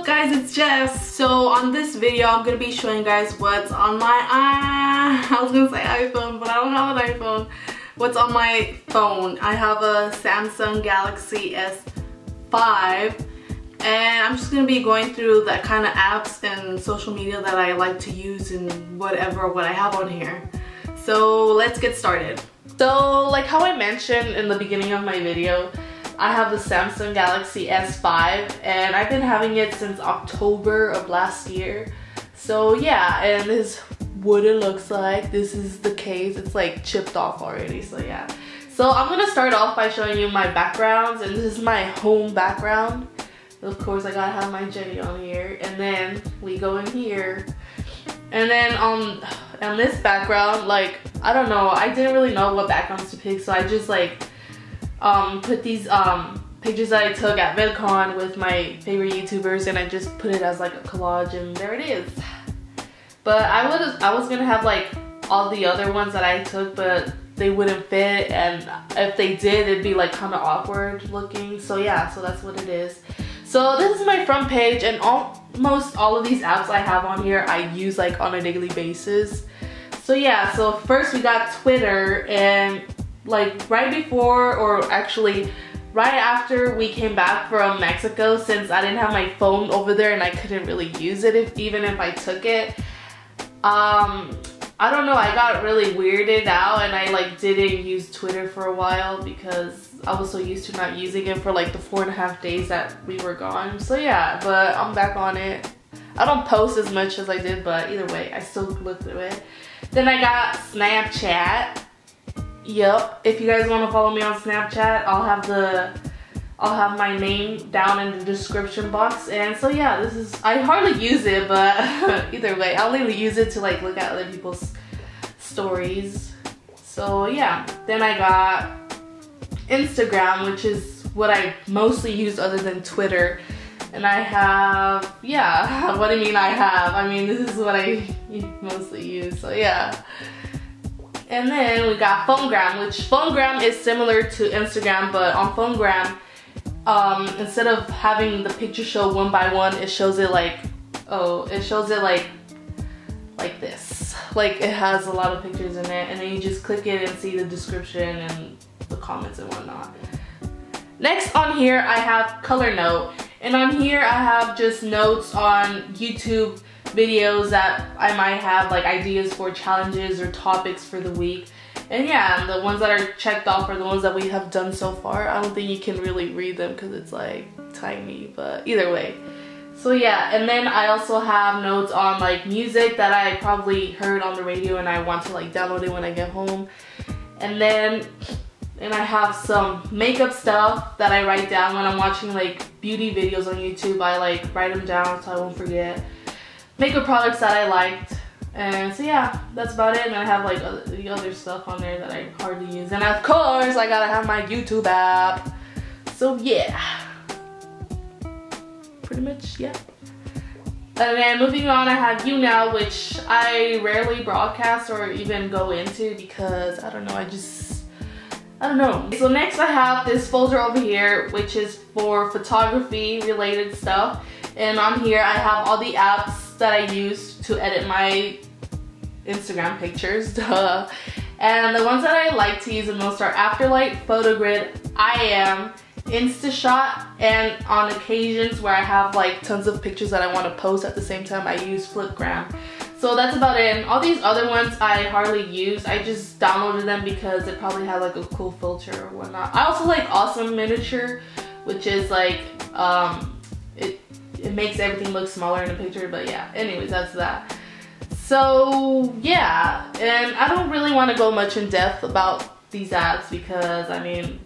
guys, it's Jess. So on this video I'm gonna be showing you guys what's on my I was gonna say iPhone, but I don't have an iPhone. What's on my phone. I have a Samsung Galaxy S5 and I'm just gonna be going through that kind of apps and social media that I like to use and what I have on here. So let's get started. So like how I mentioned in the beginning of my video, I have the Samsung Galaxy S5 and I've been having it since October of last year. So yeah, and this is what it looks like. This is the case. It's like chipped off already, so yeah. So I'm gonna start off by showing you my backgrounds, and this is my home background. Of course I gotta have my Jenny on here, and then we go in here. And then on this background, like, I don't know, I didn't really know what backgrounds to pick, so I just like put these pictures that I took at VidCon with my favorite YouTubers, and I just put it as like a collage, and there it is. But I was gonna have like all the other ones that I took, but they wouldn't fit, and if they did, it'd be like kind of awkward looking. So yeah, so that's what it is. So this is my front page, and almost all of these apps I have on here I use like on a daily basis. So yeah, so first we got Twitter, and like right before, or actually right after we came back from Mexico, since I didn't have my phone over there and I couldn't really use it even if I took it, I don't know, I got really weirded out and I like didn't use Twitter for a while because I was so used to not using it for like the 4.5 days that we were gone. So yeah, but I'm back on it. I don't post as much as I did, but either way, I still look through it. Then I got Snapchat. Yep, if you guys want to follow me on Snapchat, I'll have my name down in the description box. And so yeah, this is, I hardly use it, but either way, I'll only use it to like look at other people's stories. So yeah, then I got Instagram, which is what I mostly use other than Twitter. And I have, yeah, what do you mean I have? I mean, this is what I mostly use, so yeah. And then we got Phonegram, which Phonegram is similar to Instagram, but on Phonegram, instead of having the picture show one by one, it shows it like, it shows it like this. Like it has a lot of pictures in it, and then you just click it and see the description and the comments and whatnot. Next on here, I have Color Note, and on here I have just notes on YouTube videos that I might have, like ideas for challenges or topics for the week. And yeah, the ones that are checked off are the ones that we have done so far. I don't think you can really read them because it's like tiny, but either way. So yeah, and then I also have notes on like music that I probably heard on the radio and I want to like download it when I get home. And then I have some makeup stuff that I write down when I'm watching like beauty videos on YouTube. I like write them down so I won't forget. Makeup products that I liked, and so yeah, that's about it. And I have like the other stuff on there that I hardly use, and of course I gotta have my YouTube app. So yeah, pretty much, yeah. And then moving on, I have YouNow, which I rarely broadcast or even go into because I don't know, I don't know. So next I have this folder over here, which is for photography related stuff, and on here I have all the apps that I use to edit my Instagram pictures. And the ones that I like to use the most are Afterlight, PhotoGrid, IM, InstaShot, and on occasions where I have like tons of pictures that I want to post at the same time, I use Flipgram. So that's about it. And all these other ones I hardly use. I just downloaded them because it probably had like a cool filter or whatnot. I also like Awesome Miniature, which is like it makes everything look smaller in the picture, but yeah, anyways, that's that. So yeah, and I don't really want to go much in depth about these apps because I mean,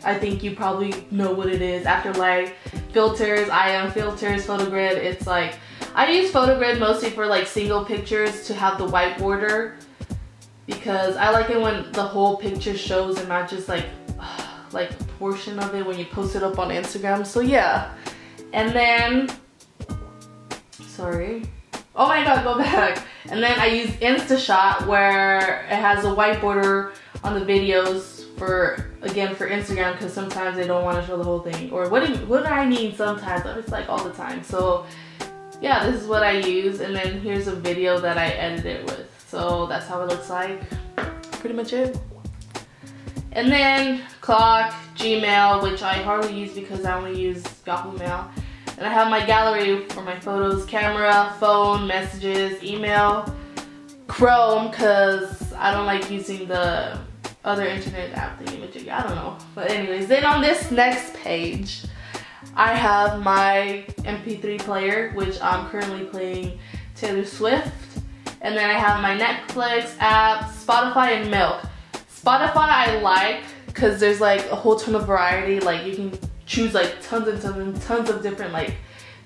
I think you probably know what it is. Afterlight, filters, IM filters, PhotoGrid. It's like, I use PhotoGrid mostly for like single pictures to have the white border because I like it when the whole picture shows and not just like a portion of it when you post it up on Instagram. So yeah. And then, sorry, oh my god, go back. And then I use InstaShot, where it has a white border on the videos for Instagram, because sometimes they don't want to show the whole thing. Or what do I mean sometimes? It's like all the time. So yeah, this is what I use, and then here's a video that I edited with. So that's how it looks like. Pretty much it. And then clock, Gmail, which I hardly use because I only use Yahoo Mail. And I have my gallery for my photos, camera, phone, messages, email, Chrome, because I don't like using the other internet app thingy. I don't know. But anyways, then on this next page, I have my MP3 player, which I'm currently playing Taylor Swift. And then I have my Netflix app, Spotify, and Milk. Spotify I like because there's like a whole ton of variety. Like you can choose like tons of different like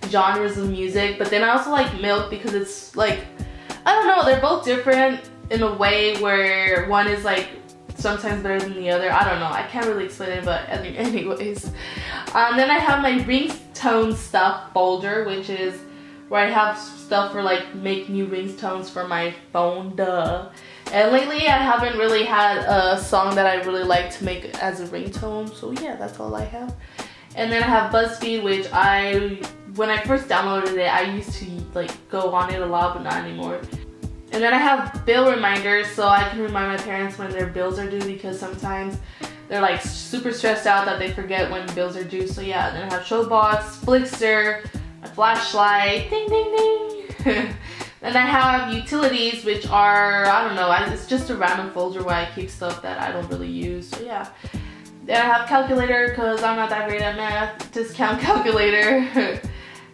genres of music. But then I also like Milk because it's like, I don't know, they're both different in a way where one is like sometimes better than the other. I don't know, I can't really explain it, but anyways. Then I have my ringtone stuff folder, which is where I have stuff for like make new ringtones for my phone, duh. And lately I haven't really had a song that I really like to make as a ringtone, so yeah, that's all I have. And then I have BuzzFeed, which when I first downloaded it, I used to like go on it a lot, but not anymore. And then I have bill reminders, so I can remind my parents when their bills are due, because sometimes they're like super stressed out that they forget when bills are due. So yeah, then I have Showbox, Flixster, my flashlight, ding ding ding. Then I have utilities, which are, I don't know, it's just a random folder where I keep stuff that I don't really use, so yeah. Then I have calculator, because I'm not that great at math, discount calculator.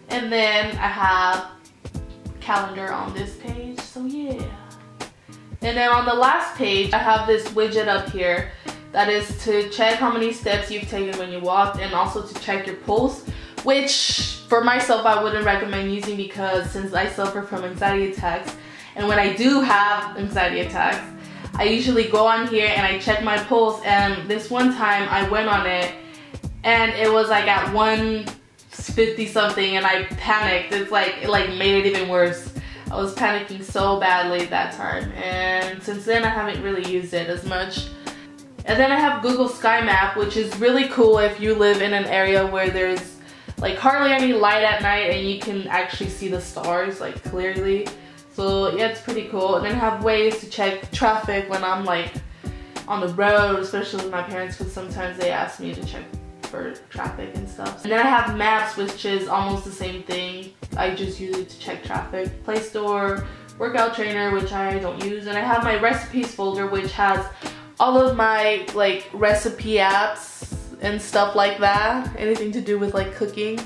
And then I have calendar on this page, so yeah. And then on the last page, I have this widget up here that is to check how many steps you've taken when you walked, and also to check your pulse, which for myself I wouldn't recommend using, because since I suffer from anxiety attacks, and when I do have anxiety attacks, I usually go on here and I check my pulse. And this one time I went on it and it was like at 150 something, and I panicked. It made it even worse. I was panicking so badly that time, and since then I haven't really used it as much. And then I have Google Sky Map, which is really cool if you live in an area where there's like hardly any light at night and you can actually see the stars like clearly. So yeah, it's pretty cool. And then I have ways to check traffic when I'm like on the road, especially with my parents, because sometimes they ask me to check for traffic and stuff. And then I have Maps, which is almost the same thing. I just use it to check traffic. Play Store, Workout Trainer, which I don't use. And I have my recipes folder, which has all of my like recipe apps and stuff like that, anything to do with like cooking.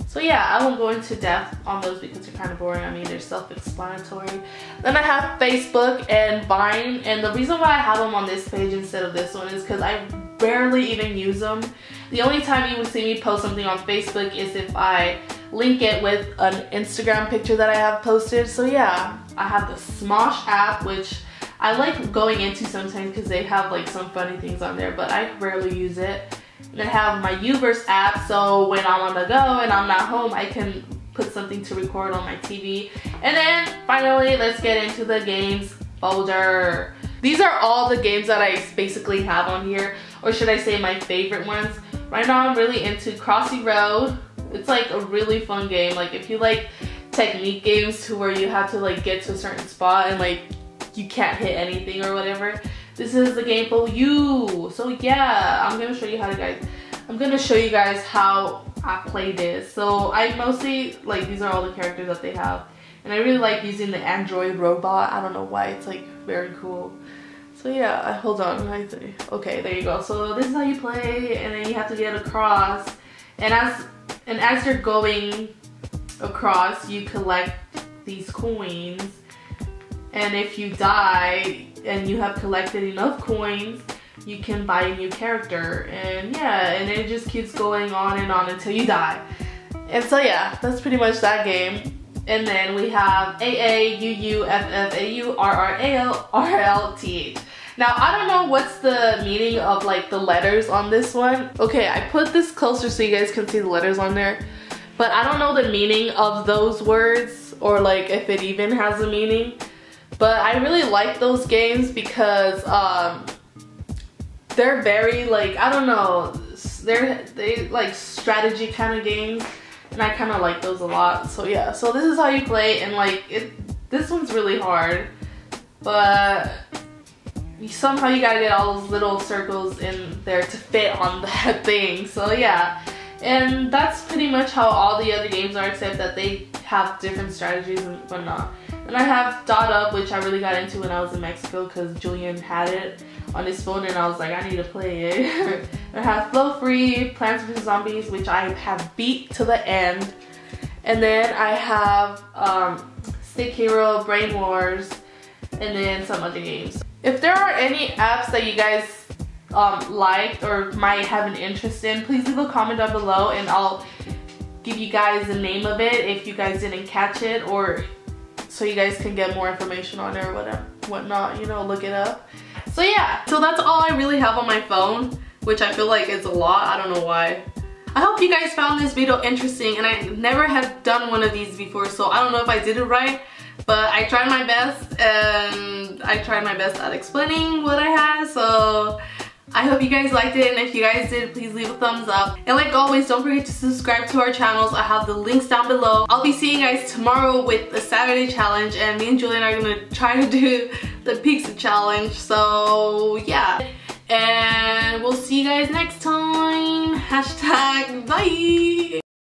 So yeah, I won't go into depth on those because they're kind of boring. I mean, they're self-explanatory. Then I have Facebook and Vine, and the reason why I have them on this page instead of this one is because I barely even use them. The only time you will see me post something on Facebook is if I link it with an Instagram picture that I have posted. So yeah, I have the Smosh app, which I like going into sometimes because they have like some funny things on there, but I rarely use it. And I have my Uverse app, so when I'm on the go and I'm not home, I can put something to record on my TV. And then finally, let's get into the games folder. These are all the games that I basically have on here, or should I say my favorite ones. Right now I'm really into Crossy Road. It's like a really fun game. Like if you like technique games to where you have to like get to a certain spot and like you can't hit anything or whatever, this is the game for you. So yeah, I'm gonna show you guys how I play this. So I mostly like, these are all the characters that they have, and I really like using the Android robot. I don't know why, it's like very cool. So yeah, hold on, okay, there you go. So this is how you play, and then you have to get across, and as you're going across, you collect these coins. And if you die and you have collected enough coins, you can buy a new character. And yeah, and it just keeps going on and on until you die. And so yeah, that's pretty much that game. And then we have AA, UU, FF, AU, RR, AL, RL, TH. Now, I don't know what's the meaning of like the letters on this one. Okay, I put this closer so you guys can see the letters on there. But I don't know the meaning of those words, or like if it even has a meaning. But I really like those games because they're very like, I don't know, they like strategy kind of games, and I kind of like those a lot. So yeah, so this is how you play, and like this one's really hard, but somehow you gotta get all those little circles in there to fit on that thing. So yeah, and that's pretty much how all the other games are, except that they have different strategies and whatnot. And I have Dot Up, which I really got into when I was in Mexico because Julian had it on his phone and I was like, I need to play it. I have Flow Free, Plants vs Zombies, which I have beat to the end. And then I have Stick Hero, Brain Wars, and then some other games. If there are any apps that you guys liked or might have an interest in, please leave a comment down below and I'll give you guys the name of it if you guys didn't catch it, or so you guys can get more information on it or whatnot, you know, look it up. So yeah, so that's all I really have on my phone, which I feel like is a lot. I don't know why. I hope you guys found this video interesting, and I never have done one of these before, so I don't know if I did it right, but I tried my best, and I tried my best at explaining what I had. So I hope you guys liked it, and if you guys did, please leave a thumbs up. And like always, don't forget to subscribe to our channels. I have the links down below. I'll be seeing you guys tomorrow with the Saturday challenge, and me and Julian are gonna try to do the pizza challenge. So yeah, and we'll see you guys next time. #bye.